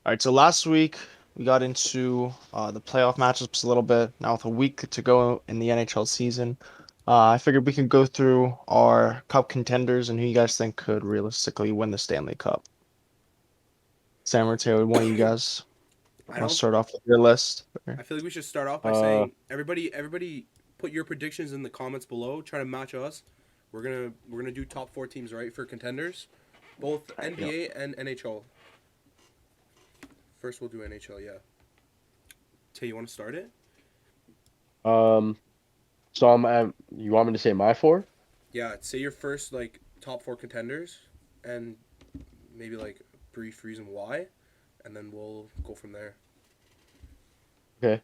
All right, so last week we got into the playoff matchups a little bit. Now with a week to go in the NHL season, I figured we could go through our cup contenders and who you guys think could realistically win the Stanley Cup. Sam or Taylor, one of you guys I want to don't. start off with your list? I feel like we should start off by Uh, saying everybody, put your predictions in the comments below. Try to match us. We're gonna do top four teams right for contenders, both All right, yep. NBA and NHL. First, we'll do NHL. Yeah. Tay, you want to start it? um, so you want me to say my four? Yeah. Say your first top four contenders, and maybe brief reason why, and then we'll go from there. Okay.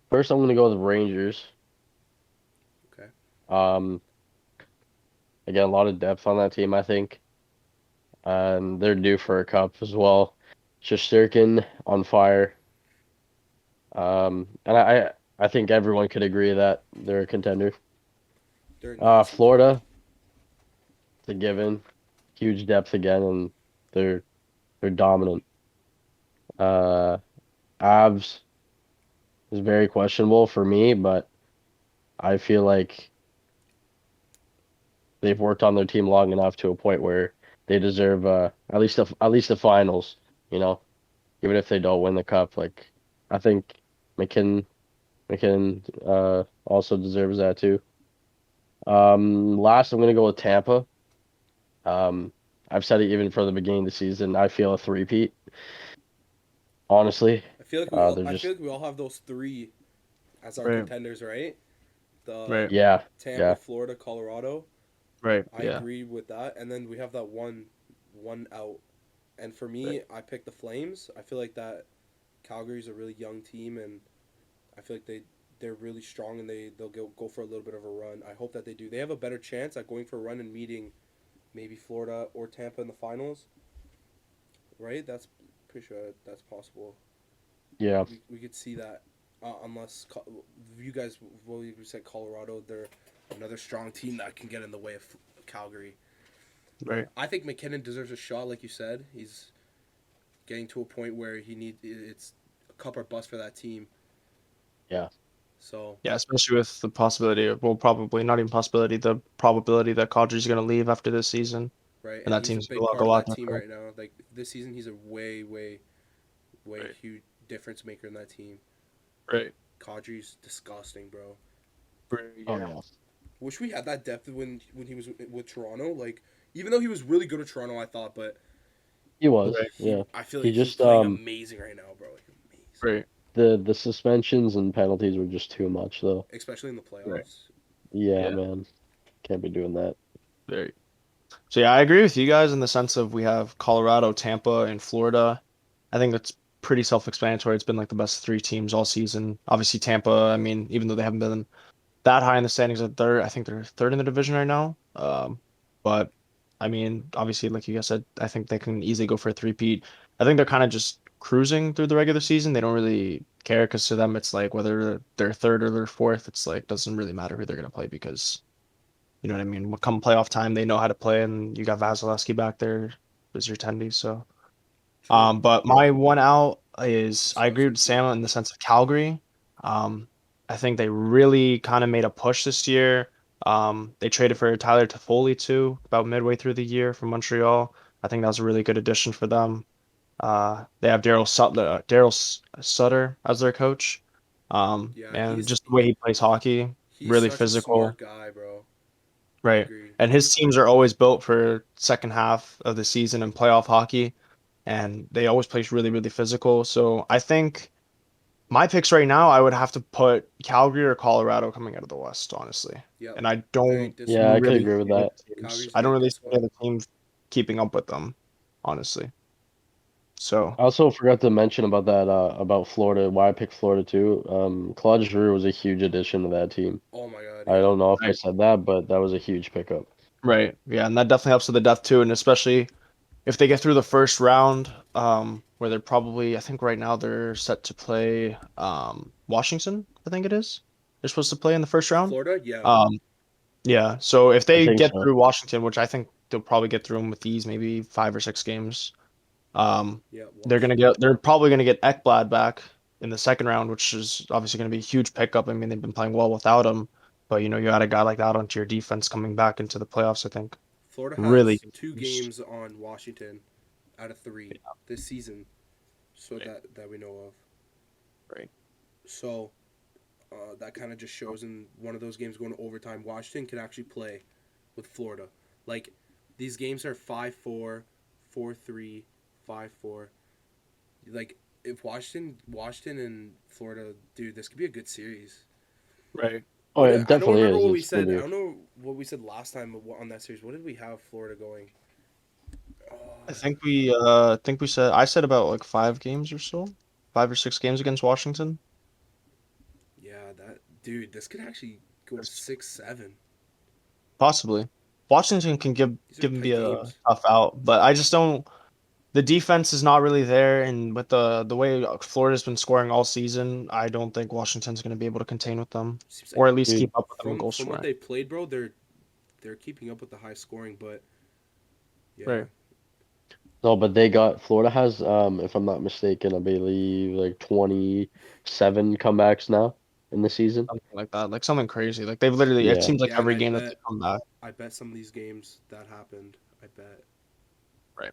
First I'm gonna go with the Rangers. Okay. Um, Again, a lot of depth on that team, I think. And they're due for a cup as well. Shesterkin on fire. And I think everyone could agree that they're a contender. They're a nice contender. Florida, it's a given. Huge depth again, and they're they're dominant. Uh, Avs is very questionable for me, but I feel like they've worked on their team long enough to a point where they deserve at least the finals, you know, even if they don't win the cup. Like I think McKinnon McKinnon also deserves that too. Last I'm gonna go with Tampa. Um, I've said it even from the beginning of the season. I feel a three-peat, honestly. They're I feel just like we all have those three as our right, contenders, right? The right, yeah, Tampa, yeah, Florida, Colorado. right, I yeah, agree with that. And then we have that one out. And for right, me, I picked the Flames. I feel like that Calgary's a really young team, and I feel like they're really strong, and they'll go for a little bit of a run. I hope that they do. They have a better chance at going for a run and meeting maybe Florida or Tampa in the finals, right? That's pretty sure that's possible. yeah. We could see that, unless you guys, well, you said Colorado, they're another strong team that can get in the way of Calgary. right. But I think McKinnon deserves a shot, like you said. He's getting to a point where it's a cup or bust for that team. Yeah. So Yeah, especially with the possibility of, well, probably not even possibility, the probability that Kadri's going to leave after this season, right, and and that he's a team's big go part a of lot that team different. right now. Like this season, he's a way Right, huge difference maker in that team. right, Kadri's disgusting, bro. right, Oh yeah. yeah. Wish we had that depth when he was with Toronto. Like even though he was really good at Toronto, I thought, but He was. Right, he Yeah. I feel He like he's just playing amazing right now, bro. Like amazing, right, the suspensions and penalties were just too much though. especially in the right. playoffs. Yeah, Yeah, man. Can't be doing that. very. So yeah, I agree with you guys in the sense of we have Colorado, Tampa, and Florida. I think that's pretty self-explanatory. It's been like the best three teams all season. Obviously, Tampa, I mean, even though they haven't been that high in the standings, I think they're third in the division right now. But I mean, obviously, like you guys said, I think they can easily go for a three-peat. I think they're kind of just cruising through the regular season. They don't really care because to them, it's like whether they're third or they're fourth, it's like doesn't really matter who they're gonna play because you know what I mean? Come playoff time, they know how to play, and you got Vasilevsky back there as your tendy. So, True, but my one out is I agree Vasilevsky with too. Sam in the sense of Calgary. Um, I think they really kind of made a push this year. They traded for Tyler Toffoli too, about midway through the year from Montreal. I think that was a really good addition for them. They have Sutter as their coach. Yeah, And just the way he plays hockey, he's really such a physical. smart guy, bro. I Right. agree. And his teams are always built for second half of the season and playoff hockey, and they always play really, really physical. So I think my picks right now, I would have to put Calgary or Colorado coming out of the West, honestly. Yep, And I very don't Yeah, I disciplined. could really agree see with the that. teams. Calgary's I don't very really see disciplined. the teams keeping up with them, honestly. So I also forgot to mention about that about Florida, why I picked Florida too. Claude Giroux was a huge addition to that team. Oh my god, I yeah. don't know if I right, said that, but that was a huge pickup. right, yeah, and that definitely helps with the depth too, and especially if they get through the first round, where they're probably, I think right now they're set to play Washington, I think it is. They're supposed to play in the first round. Florida, yeah. Um, yeah, so if I they think get so. through Washington, which I think they'll probably get through them with these maybe 5 or 6 games, Yeah, They're gonna Washington. get they're probably gonna get Ekblad back in the second round, which is obviously gonna be a huge pickup. I mean, they've been playing well without him, but you add a guy like that onto your defense coming back into the playoffs, I think Florida really has two huge. games on Washington out of three this season, so Right, that we know of. right, So that kind of just shows in one of those games going to overtime, Washington can actually play with Florida. Like these games are 5-4, 4-3, 5-4. Like if Washington and Florida, dude, this could be a good series. right. Oh, it I don't definitely remember is. what we It's gonna said. I be. don't know what we said last time on that series. What did we have Florida going? I Uh, think we said I said about like 5 games or so, 5 or 6 games against Washington. yeah, that dude, this could actually go to Yes. 6-7. Possibly. Washington can These are give him be tight a games. tough out, but I just don't. The defense is not really there, and with the way Florida's been scoring all season, I don't think Washington's going to be able to contain with them, Seems like or at least Dude, keep up with them in goal from what scoring. they played, bro, they're keeping up with the high scoring, but yeah, Right. no, but they got Florida has if I'm not mistaken, I believe like 27 comebacks now in the season. Something like that, like something crazy. Like they've literally, it Yeah. seems like yeah, and every game that they come back. I bet some of these games that happened. I bet. Right.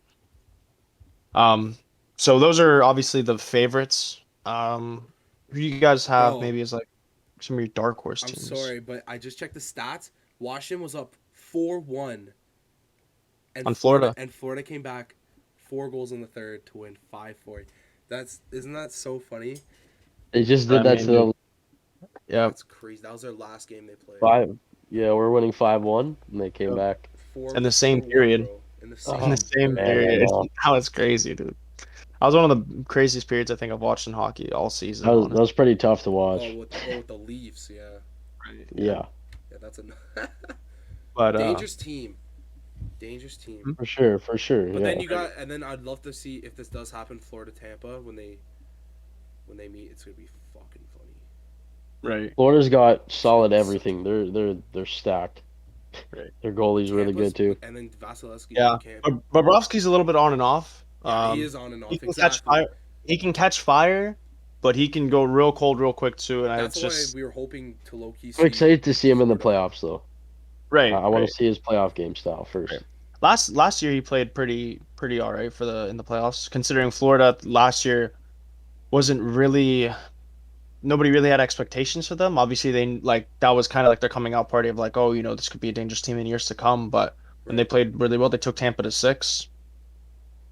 Um, so those are obviously the favorites. Who you guys have Bro, maybe as like some of your dark horse I'm teams sorry, but I just checked the stats. Washington was up 4-1, on Florida? And Florida came back 4 goals in the third to win 5-4. That's isn't that so funny? They just did I that to mean, the yeah, That's crazy. That was their last game they played. five. Yeah, we're winning 5-1 and they came yeah. back. Four In the same four one, period. bro. In the In the same Oh same period. man, I period. know. That was crazy, dude. That was one of the craziest periods I think I've watched in hockey all season, That honestly. was pretty tough to Oh, watch. with the Leafs, yeah. Right. Yeah. Yeah, Yeah, that's a But dangerous team. Dangerous team. hmm, for sure. But then Yeah. you got, and then I'd love to see if this does happen, Florida Tampa when they meet. It's gonna be fucking funny. right, Florida's got It's gonna solid be such a everything. They're stacked. right. Their goalie's really good Tampa's, too. and then Vasilevsky. You Yeah. can't. But Bobrovsky's a little bit on and off. Yeah, he is on and He off. can catch fire. Exactly. He can catch fire, but he can go real cold real quick too. And That's it's why just we were hoping to low key I'm see excited to see him in the Florida. playoffs though. right, I want to right, see his playoff game style right. first. Last year he played pretty all right for the in the playoffs. Considering Florida last year wasn't really nobody really had expectations for them. Obviously they like that was kind of like their coming out party of like, oh, this could be a dangerous team in years to come. But when they Right. played really well, they took Tampa to 6,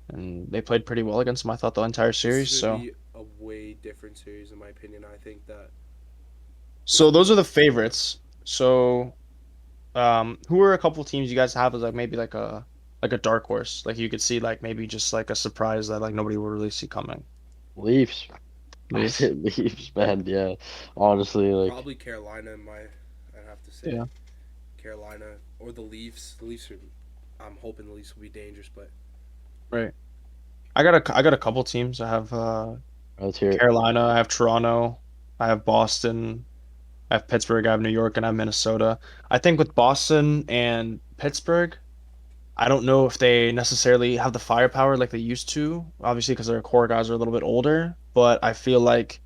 and they played pretty well against them. I thought the entire This is series. gonna So be a way different series in my opinion. I think that this so those are the favorites. So who are a couple teams you guys have as like maybe like a dark horse? Like you could see like maybe just like a surprise that like nobody would really see coming. Leafs. I Leafs. said Leafs, man. Yeah. Honestly, like probably Carolina in my I'd have to say Yeah. Carolina or the Leafs. The Leafs are. I'm hoping the Leafs will be dangerous, but Right. I got a couple teams. I have let's hear it. Carolina, I have Toronto, I have Boston, I have Pittsburgh, I have New York, and I have Minnesota. I think with Boston and Pittsburgh, I don't know if they necessarily have the firepower like they used to, obviously because their core guys are a little bit older, but I feel like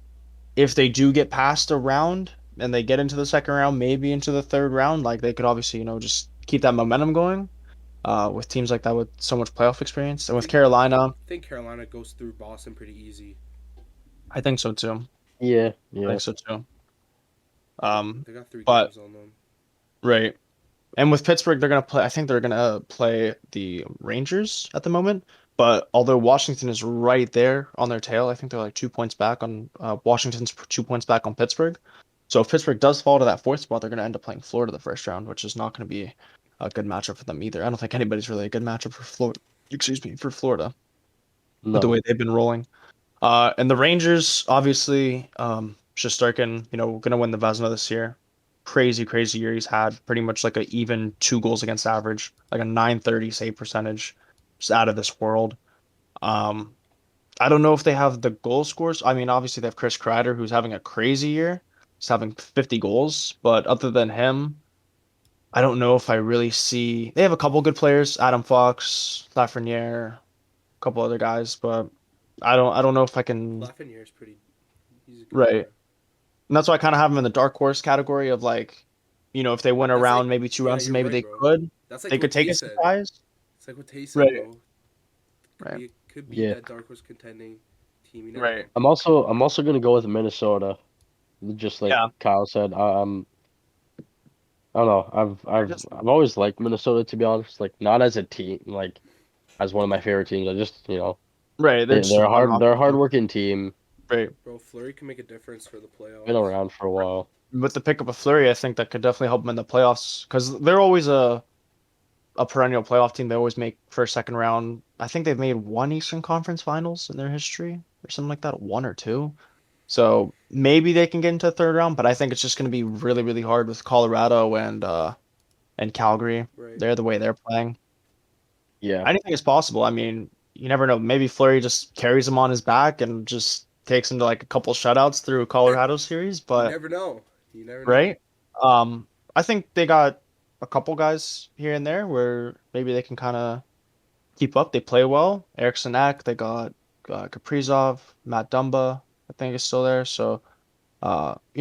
if they do get past a round and they get into the second round, maybe into the third round, like they could obviously, just keep that momentum going. With teams like that with so much playoff experience. I And with think Carolina, I think Carolina goes through Boston pretty easy. I think so too. Yeah, I yeah. think so too. They got Um, they got three but games on them. right. And with Pittsburgh, they're gonna play. I think they're gonna play the Rangers at the moment. But although Washington is right there on their tail, I think they're like 2 points back on Washington's 2 points back on Pittsburgh. So if Pittsburgh does fall to that fourth spot, they're gonna end up playing Florida the first round, which is not gonna be a good matchup for them either. I don't think anybody's really a good matchup for Florida. Excuse me, for Florida with the No. way they've been rolling. And the Rangers, obviously, Shesterkin, gonna win the Vezina this year. Crazy, crazy year he's had. Pretty much like a even 2 goals against average, like a 930 save percentage, just out of this world. Um, I don't know if they have the goal scores. I mean, obviously they have Chris Kreider, who's having a crazy year. He's having 50 goals, but other than him, I don't know if I really see. They have a couple good players: Adam Fox, Lafreniere, couple other guys, but I don't know if I can. Lafreniere is pretty. He's a good Right. player. And that's why I kind of have them in the dark horse category of like, if they win a That's round, like, maybe two yeah, rounds, you're maybe right, they bro. could. That's like They what could take Tay a said. surprise. It's like what Tay said, Right. bro. Right. Could be Yeah. that dark horse contending team. You never Right. know. I'm also gonna go with Minnesota. Just like Yeah. Kyle said, I don't know. They're just I've always liked Minnesota to be honest. Like not as a team, like as one of my favorite teams. I just right. They're just a fun they're a hockey team. hardworking team. Right. Bro, Flurry can make a difference for the Been playoffs. around for a while. With the pick up of Fleury, I think that could definitely help them in the playoffs because they're always a perennial playoff team. They always make first, second round. I think they've made one Eastern Conference Finals in their history or something like that, one or two. So maybe they can get into the third round, but I think it's just going to be really, really hard with Colorado and Calgary. Right. They're the way they're playing. Yeah, Anything is possible. I mean, you never know. Maybe Fleury just carries him on his back and just takes him to like a couple shutouts through Colorado series, You but never know. You never know. right? Um, I think they got a couple guys here and there where maybe they can kind of keep up. They play well. Eriksson Ek, they got Kaprizov, Matt Dumba, I think is still there. So, they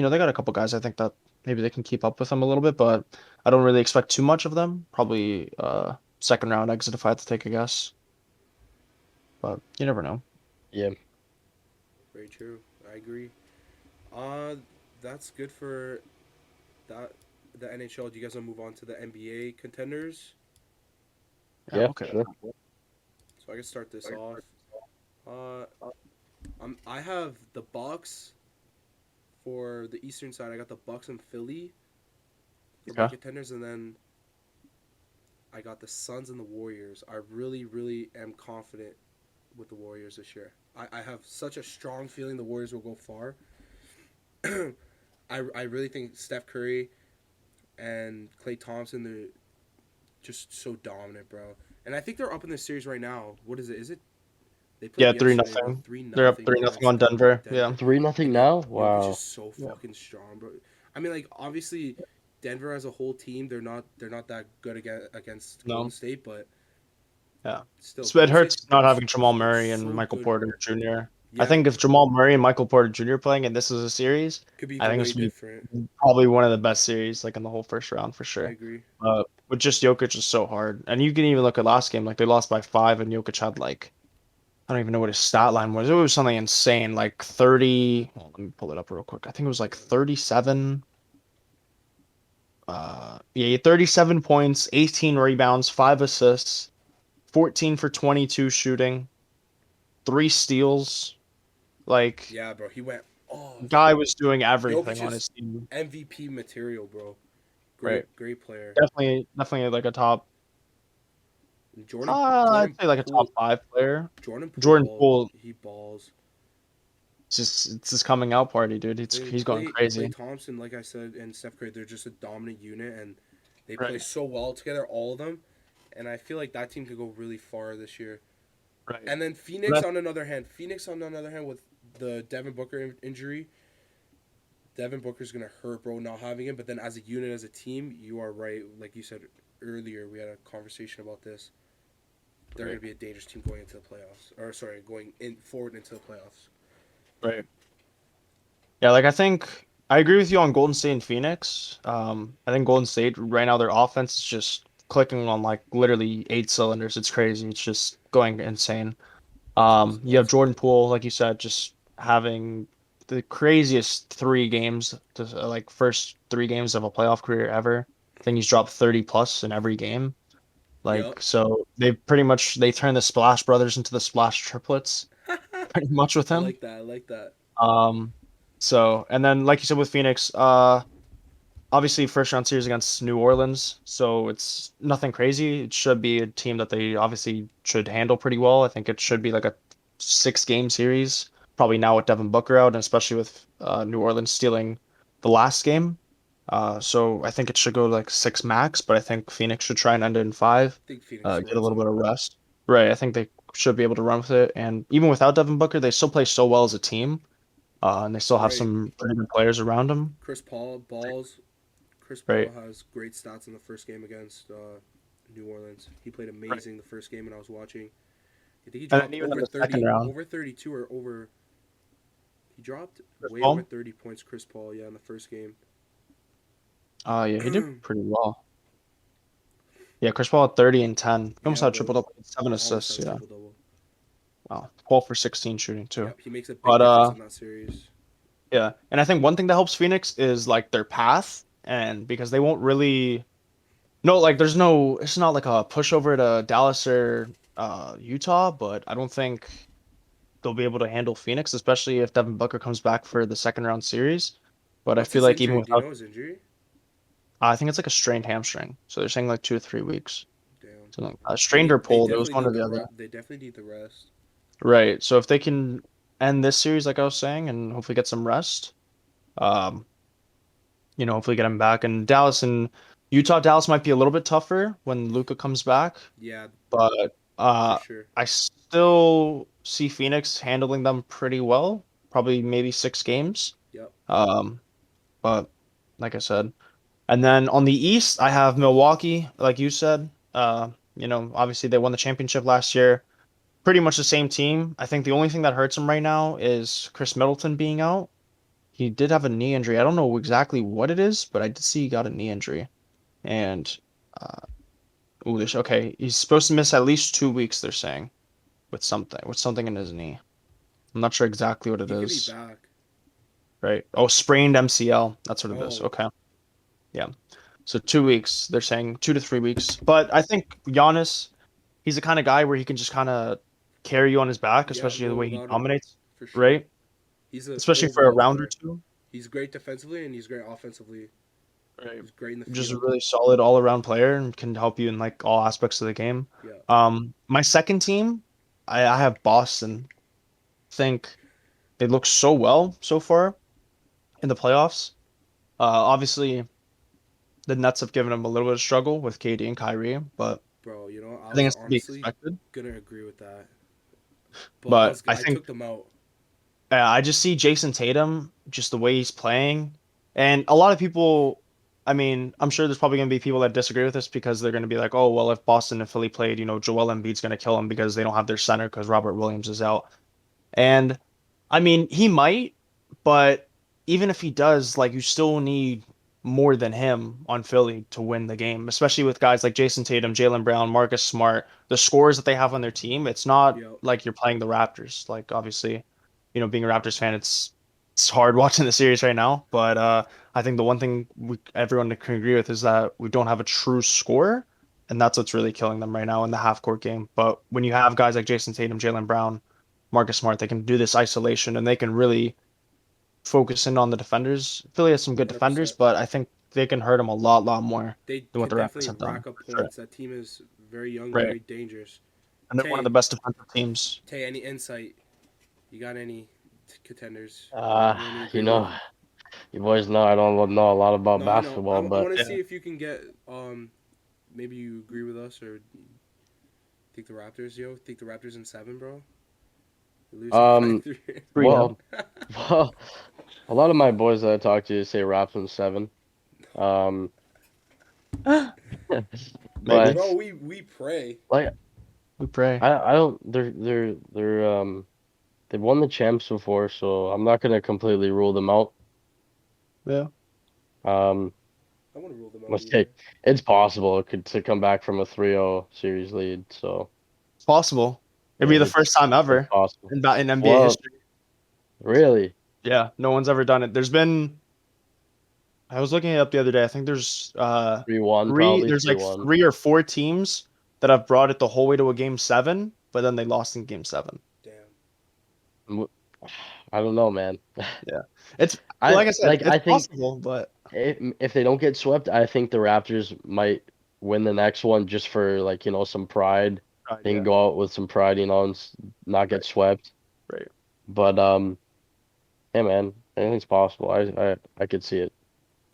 got a couple guys. I think that maybe they can keep up with them a little bit, but I don't really expect too much of them. Probably second round exit if I had to take a guess, but you never know. yeah, Very true. I agree. Uh, that's good for that the NHL. Do you guys want to move on to the NBA contenders? Yeah, yeah, okay. sure. So I can start this off. Uh, I have the Bucks for the Eastern side. I got the Bucks and Philly for my Okay. contenders, and then I got the Suns and the Warriors. I really, really am confident with the Warriors this year. I have such a strong feeling the Warriors will go far. I really think Steph Curry and Klay Thompson, they're just so dominant, bro. And I think they're up in this series right now. What is it? Is it they Yeah, played three yesterday? They're nothing. three They're up nothing 3-0 against on Denver. Yeah. Denver, 3-0 and now. Jokic is Wow. so Yeah. fucking strong, bro. I mean, like obviously, Denver as a whole team, they're not that good against Golden No. State, but Yeah. still, It Golden hurts State not is having Jamal Murray and so Michael good, Porter bro. Jr. I Yeah, think if Jamal Murray and Michael Porter Jr. playing and this is a series, could be I think way this would different. be probably one of the best series like in the whole first round for I sure. agree. But just Jokic is so hard. And you can even look at last game, like they lost by 5 and Jokic had like I don't even know what his stat line was. It was something insane, like 30. Well, let me pull it up real quick. I think it was like 37. Yeah, 37 points, 18 rebounds, 5 assists, 14 for 22 shooting, 3 steals. Like, Yeah, bro. He went off. guy was doing everything Jokic on is his team. MVP material, bro. Right. Great player. Definitely like a top, I'd Jordan say like a top Poole 5 player. Jordan Poole Jordan Poole, he balls. it's his coming out party, dude. Then He's going Clay crazy. Thompson, like I said, and Steph Curry, they're just a dominant unit, and they play Right. so well together, all of them. And I feel like that team could go really far this year. Right. And then Phoenix on another hand, with the Devin Booker injury, Devin Booker's gonna hurt, bro, not having him. But then as a unit, as a team, you are right. Like you said earlier, we had a conversation about this. They're Right. gonna be a dangerous team going into the playoffs, or sorry, going in forward into the playoffs. Right. Yeah, like I think I agree with you on Golden State and Phoenix. I think Golden State right now their offense is just clicking on like literally 8 cylinders. It's crazy. It's just going insane. You have That's Jordan Poole, like you said, just having the craziest 3 games, like first 3 games of a playoff career ever. I think he's dropped 30 plus in every game. yep. Like so, they turned the Splash Brothers into the Splash Triplets pretty much with I him. like that. I like that. Um, and then like you said with Phoenix, obviously first round series against New Orleans, so it's nothing crazy. It should be a team that they obviously should handle pretty well. I think it should be like a 6 game series, probably now with Devin Booker out, and especially with New Orleans stealing the last game. So I think it should go like 6 max, but I think Phoenix should try and end it in 5, I think Phoenix get a wins little it. bit of rest. Right, I think they should be able to run with it, and even without Devin Booker, they still play so well as a team. And they still have Right. some pretty good players around them. Chris Paul balls. Chris Paul Right. has great stats in the first game against New Orleans. He played Right. amazing the first game, and I was watching. I think he And then dropped even in over the second 30, round, over 32 or over. He dropped Chris way over Paul. 30 points. Chris Paul, yeah, in the first game. Yeah, he did pretty well. Yeah, Chris Paul had 30 and 10. He almost Yeah, had a bro. triple double, 7 Almost assists. had a Yeah, triple double. wow, 12 for 16 shooting too. Yep, he makes a big But difference in that series. yeah, and I think one thing that helps Phoenix is like their path, and because they won't really no like there's no it's not like a pushover to Dallas or Utah, but I don't think they'll be able to handle Phoenix, especially if Devin Booker comes back for the second round series. But I What's feel his like even injury? Do you without, know his injury? I think it's like a strained hamstring, so they're saying like 2 to 3 weeks, Damn. something like They strained or need. They pulled. It was definitely one or need the the other. They definitely need the rest. Right. So if they can end this series, like I was saying, and hopefully get some rest, um, hopefully get him back. And Dallas and Utah, Dallas might be a little bit tougher when Luka comes back, Yeah, but for sure. I still see Phoenix handling them pretty well. Probably maybe 6 games. Yep. Um, but like I said, and then on the East, I have Milwaukee, like you said. Obviously they won the championship last year. Pretty much the same team. I think the only thing that hurts him right now is Chris Middleton being out. He did have a knee injury. I don't know exactly what it is, but I did see he got a knee injury. And uh, okay, he's supposed to miss at least 2 weeks, they're saying, with something in his knee. I'm not sure exactly what it He could be is. back. Right. Oh, sprained MCL. That's what it is. Oh, Okay. Yeah. So 2 weeks. They're saying 2 to 3 weeks. But I think Giannis, he's the kind of guy where he can just kind of carry you on his back, yeah. especially the Go way he without him dominates, for sure. right? He's a Especially for a overall round or player. two. He's great defensively and he's great offensively. Right. He's great in the Just a field. really solid all around player and can help you in like all aspects of the game. Yeah. My second team, I have Boston. Think they look so well so far in the playoffs. Obviously the Nets have given them a little bit of struggle with KD and Kyrie, but Bro, I I think was it's to be honestly expected. gonna agree with that, but But I I think took them out. I just see Jason Tatum, just the way he's playing. And a lot of people, I mean, I'm sure there's probably going to be people that disagree with this because they're going to be like, oh, well, if Boston and Philly played, Joel Embiid's going to kill him because they don't have their center because Robert Williams is out. And I mean, he might, but even if he does, like, you still need more than him on Philly to win the game, especially with guys like Jason Tatum, Jaylen Brown, Marcus Smart, the scores that they have on their team. It's not Yep. like you're playing the Raptors. Like, obviously, being a Raptors fan, it's hard watching the series right now. But I think the one thing everyone can agree with is that we don't have a true scorer, and that's what's really killing them right now in the half court game. But when you have guys like Jason Tatum, Jaylen Brown, Marcus Smart, they can do this isolation and they can really focus in on the defenders. Philly has some good defenders, 100%. but I think they can hurt them a lot more They than what could the Raptors definitely have done. rack up For sure. points. That team is very young, Right. very dangerous. And they're one of Tay, the best defensive teams. any insight? You got any contenders? Uh, Anyone you you agree with? know, you boys know I don't know a lot about No, I know. I basketball, but want to Yeah. see if you can get maybe you agree with us or think the Raptors, think the Raptors in 7, bro. You're losing by um, 3. Three now. well, well, a lot of my boys that I talk to say Raps in 7. Um, Maybe. Bro, but we pray. like We pray. I don't they're they've won the champs before, so I'm not gonna completely rule them out. Yeah. Um, I want to rule them out let's either. take it's possible it could to come back from a 3-0 series lead, so It's possible. It'd be the it's first time it's ever possible. in NBA Well, history. really, Yeah, no one's ever done it. I was looking it up the other day. I think there's 3-1, probably there's like 3-1. 3 or 4 teams that have brought it the whole way to a game 7, but then they lost in game 7. Damn. I don't know, man. Yeah. It's I like I said, like it's I think possible, but if they don't get swept, I think the Raptors might win the next one just for like, some pride. They can yeah. go out with some pride, and not Right, get swept. right. But hey man, anything's possible. I could see it.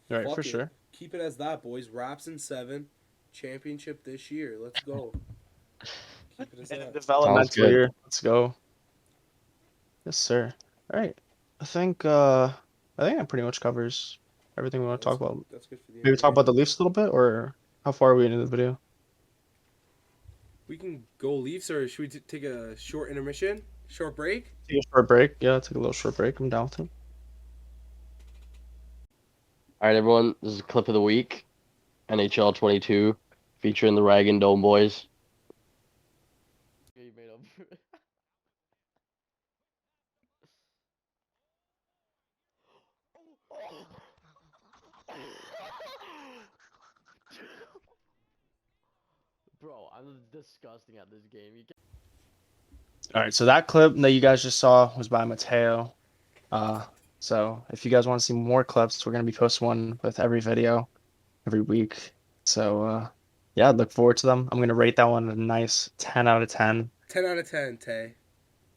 Right, for Fuck it. sure. Keep it as that, boys. Raps in 7. Championship this year. Let's go. Keep it as In a that. Sounds developmental good. year. Let's go. Yes, sir. All right. I think that pretty much covers everything we want to talk about. That's good for the Maybe talk NBA. about the Leafs a little bit, or how far are we into the video? We can go Leafs, or should we take a short intermission, short break? Take a short break. Yeah, take a little short break. I'm down with it. All right, everyone. This is a clip of the week. NHL 22 featuring the Rag and Dome boys. Bro, I'm disgusting at this game. All right, so that clip that you guys just saw was by Mateo. Uh, so if you guys want to see more clips, we're gonna be posting one with every video every week. So yeah, look forward to them. I'm gonna rate that one a nice 10 out of 10 10 out of 10, Tay.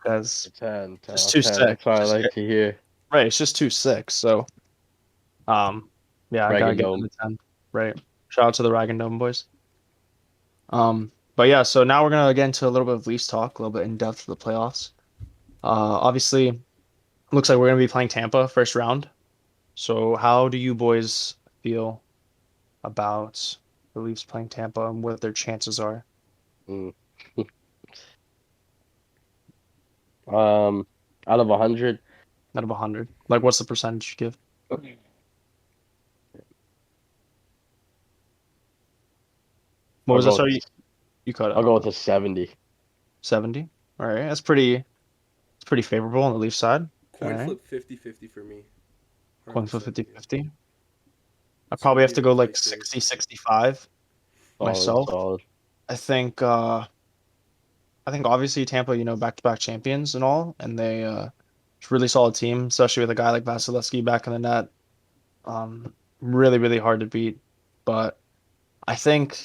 because 10, it's 10 just out of too 10. sick. That's what I like to hear. Right, it's just too sick. So yeah, I Rag gotta and give Dome. it a 10. Right. Shout out to the Rag and Dome boys. But yeah, so now we're gonna get into a little bit of Leafs talk, a little bit in depth of the playoffs. Obviously, looks like we're gonna be playing Tampa first round. So how do you boys feel about the Leafs playing Tampa and what their chances are Mm. Um, out of 100, out of 100? Like, what's the percentage you give? What I'll was that? go Sorry, with you cut I'll out. go with a 70. 70. All right, it's pretty favorable on the Leafs side. All Coin right, flip 50-50 for me. going for 100%. 50-50. I So probably it'd have be to the go like Chrysler. 60-65 Solid, myself. solid. I think obviously Tampa, back-to-back champions and all, and they it's a really solid team, especially with a guy like Vasilevsky back in the net. Really, really hard to beat. But I think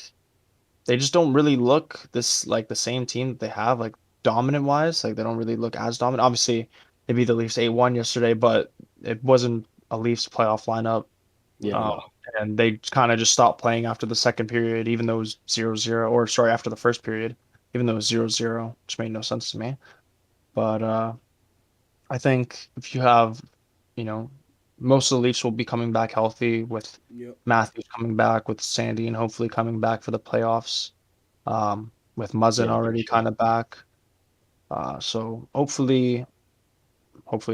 they just don't really look this like the same team that they have, like dominant wise. Like they don't really look as dominant. Obviously, they beat the Leafs 8-1 yesterday, but it wasn't a Leafs playoff lineup. Yeah, Um, no. and they kind of just stopped playing after the second period, even though it was 0-0, or sorry, after the first period, even though it was 0-0, which made no sense to me. But I think if you have, you know, most of the Leafs will be coming back healthy with Yep. Matthews coming back, with Sandy and hopefully coming back for the playoffs. With Muzzin Yeah, for already sure. kind of back. So hopefully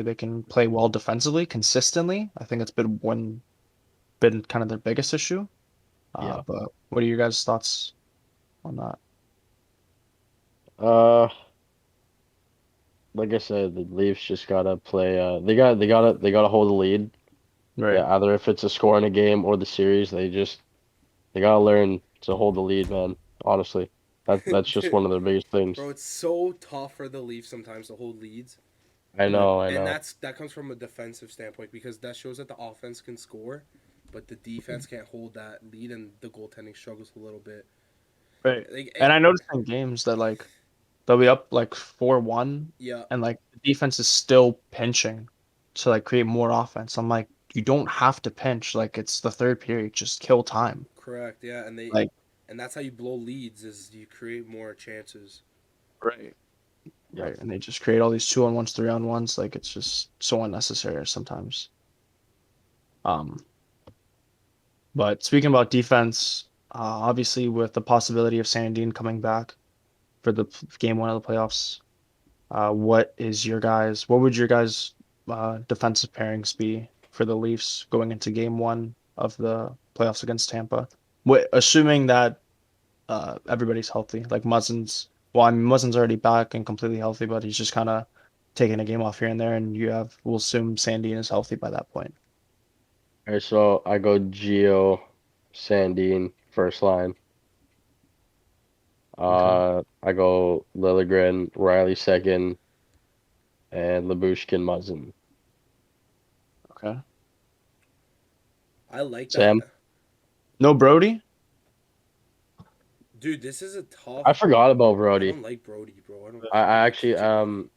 they can play well defensively consistently. I think it's been kind of their biggest issue. Yeah. But what are your guys' thoughts on that? Uh, like I said, the Leafs just gotta play. They gotta hold the lead. Right. Yeah, either if it's a score in a game or the series, they gotta learn to hold the lead, man. Honestly, that's just one of the biggest things. Bro, it's so tough for the Leafs sometimes to hold leads. I Right. know, I And know. that comes from a defensive standpoint because that shows that the offense can score, but the defense can't hold that lead and the goaltending struggles a little bit. Right. Like, And I noticed in games that like they'll be up like 4-1 yeah, and like the defense is still pinching to like create more offense. I'm like, you don't have to pinch. Like it's the third period. Just kill time. correct. Yeah, Like and that's how you blow leads is you create more chances. right. Yep. Right. And they just create all these 2-on-1s, 3-on-1s. Like it's just so unnecessary sometimes. Um, but speaking about defense, obviously with the possibility of Sandine coming back for the game one of the playoffs, what would your guys' defensive pairings be for the Leafs going into game one of the playoffs against Tampa? Assuming that everybody's healthy, like well, I mean, Muzzin's already back and completely healthy, but he's just kind of taking a game off here and there, and we'll assume Sandine is healthy by that point. All right, so I go Gio, Sandine, first line. Okay. I go Lilligren, Riley second, and Labushkin Muzzin. Okay. I like that. Sam, No Brody? Dude, this is a tough. I forgot about I Brody. don't like Brody, bro. I I like actually TJ.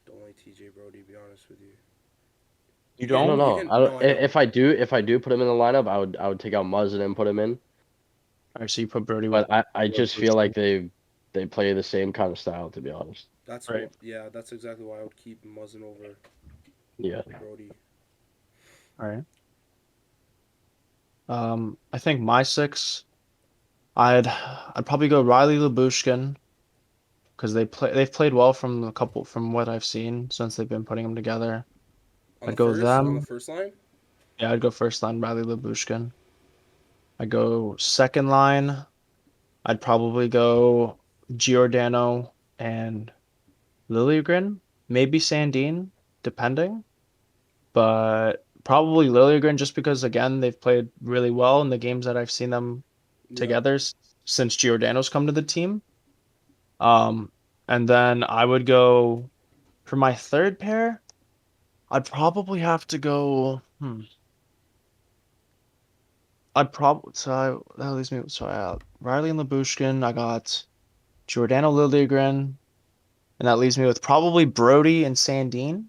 Don't like TJ Brody, to be honest with you. You I don't don't? You know. can I don't, no, I know. if I do put him in the lineup, I would take out Muzzin and put him in. All right, so you put Brody with But I just feel like Labushkin. they play the same kind of style, to be honest. Right. Yeah, that's exactly why I would keep Muzzin over Yeah. Brody. All right. I think my six. I'd probably go Riley Labushkin because they've played well from what I've seen since they've been putting them together. On I'd the go first, on the them. first line. Yeah, I'd go first line Riley Labushkin. I'd go second line. I'd probably go Giordano and Liljegren, maybe Sandin, depending. But probably Liljegren just because again they've played really well in the games that I've seen them Yeah. together since Giordano's come to the team. Um, and then I would go for my third pair. I'd probably have to go. I'd probably that leaves me. So I got Riley and Labushkin. I got Giordano Liljegren, and that leaves me with probably Brody and Sandin.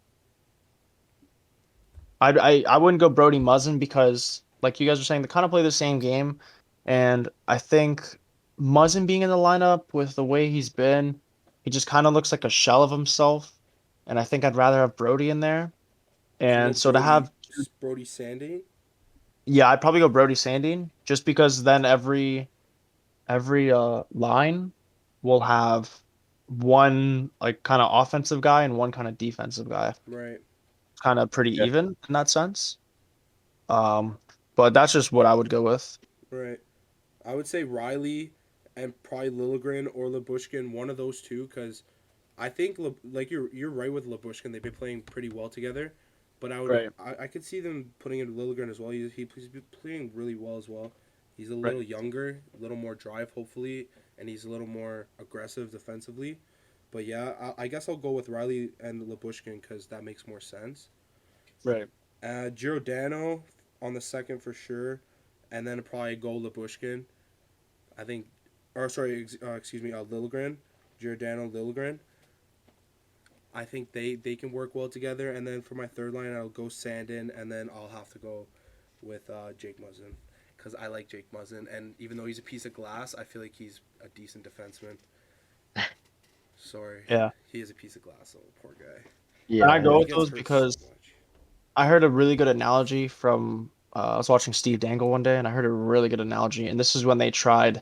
I wouldn't go Brody Muzzin because, like you guys were saying, they kind of play the same game, and I think Muzzin being in the lineup with the way he's been, he just kind of looks like a shell of himself, and I think I'd rather have Brody in there. So you go And so to Brody, have, Brody Sandy. yeah, I'd probably go Brody Sandin just because then every line will have one like kind of offensive guy and one kind of defensive guy. Right. Kind of pretty Yeah. even in that sense. Um, but that's just what I would go with. Right. I would say Riley and probably Liljegren or Labushkin, one of those two, because I think like you're right with Labushkin. They've been playing pretty well together, but Right, I could see them putting in Liljegren as well. He's been playing really well as well. He's a right, little younger, a little more drive hopefully, and he's a little more aggressive defensively. But yeah, I guess I'll go with Riley and Labushkin because that makes more sense. right. Giordano on the second for sure, and then probably go Labushkin. I think, or sorry, excuse me, Liljegren, Giordano Liljegren. I think they can work well together. And then for my third line, I'll go Sandin, and then I'll have to go with Jake Muzzin because I like Jake Muzzin, and even though he's a piece of glass, I feel like he's a decent defenseman. Sorry, Yeah. he is a piece of glass, though. Poor guy. And I Yeah, go He with gets those hurt so because much. I heard a really good analogy from I was watching Steve Dangle one day and I heard a really good analogy. And this is when they tried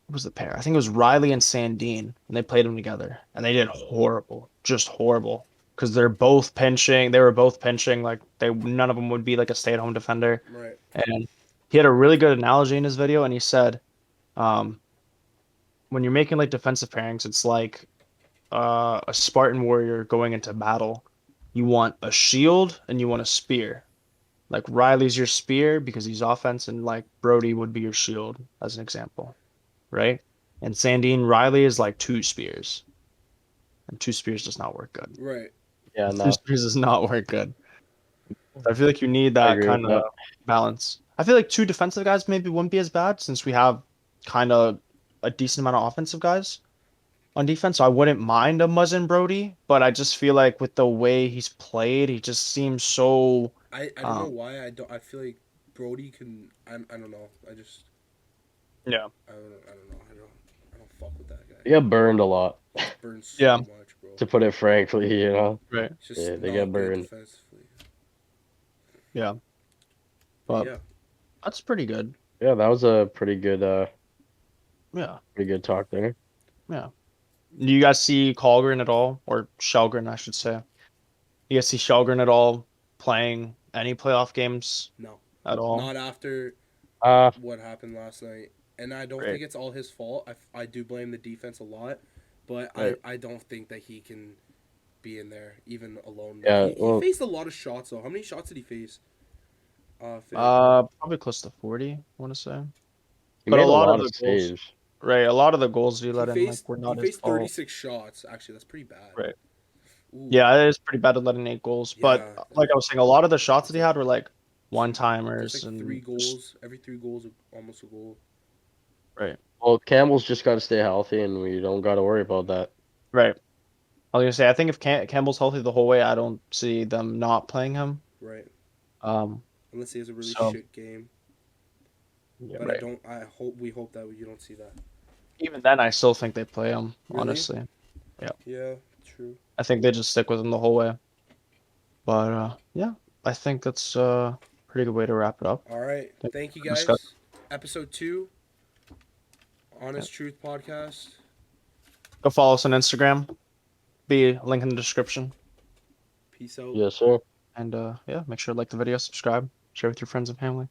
what was the pair? I think it was Riley and Sandine, and they played them together, and they did horrible, just horrible, because they're both pinching. They were both pinching, like they none of them would be like a stay-at-home defender. Right, And he had a really good analogy in his video, and he said, um, when you're making like defensive pairings, it's like a Spartan warrior going into battle. You want a shield and you want a spear. Like Riley's your spear because he's offense, and like Brody would be your shield, as an example, right? And Sandine Riley is like two spears, and two spears does not work good. right, yeah, Two no, spears does not work good. I feel like you need I that agree with kind of that. balance. I feel like two defensive guys maybe wouldn't be as bad since we have kind of a decent amount of offensive guys on defense. So I wouldn't mind a Muzzin Brody, but I just feel like with the way he's played, he just seems so I don't know um why I feel like Brody can I don't know yeah. I don't know I don't fuck with that guy. They get burned a lot, He gets burned so Yeah, much, bro. to put it frankly. right. He's just Yeah, they get not good burned. defensively. Yeah. But But yeah, that's pretty good. Yeah, that was a Yeah. pretty good talk there. Yeah. Do you guys see Colgren at all? Or Shelgren, I should say. You guys see Shelgren at all playing any playoff games no, at all? not after Uh, what happened last night. And I don't Right. think it's all his fault. I do blame the defense a lot, but right. I don't think that he can be in there even alone. Yeah, He well, faced a lot of shots though. How many shots did he face? Fig. Probably close to 40, I want to say. he But a made a lot of lot of the goals, saves. right, a lot of the goals he let in like were He not his faced fault. 36 shots. Actually, that's pretty bad. Right. Ooh, Yeah, it is pretty bad to let in 8 goals. But yeah. like I was saying, a lot of the shots That's that he like had were like two. That's one-timers like three and just goals. Every 3 goals, almost a goal. right. Well, Campbell's just got to stay healthy, and we don't got to worry about that. Right. I was gonna say, I think if Campbell's healthy the whole way, I don't see them not playing him. Right. Um, Unless he has a really so shit game. yeah, But I right. don't. I hope we hope that you don't see that. Even then, I still think they play him, Really? honestly. Yeah. Yeah. True. I think they just stick with him the whole way. But yeah, I think that's a pretty good way to wrap it up. All right. Thank Thank you you for discussing. guys. Episode 2. Honest Truth Podcast. Go follow us on Instagram. Be a link in the description. Peace out. Yes, sir. And yeah, make sure to like the video, subscribe, share with your friends and family.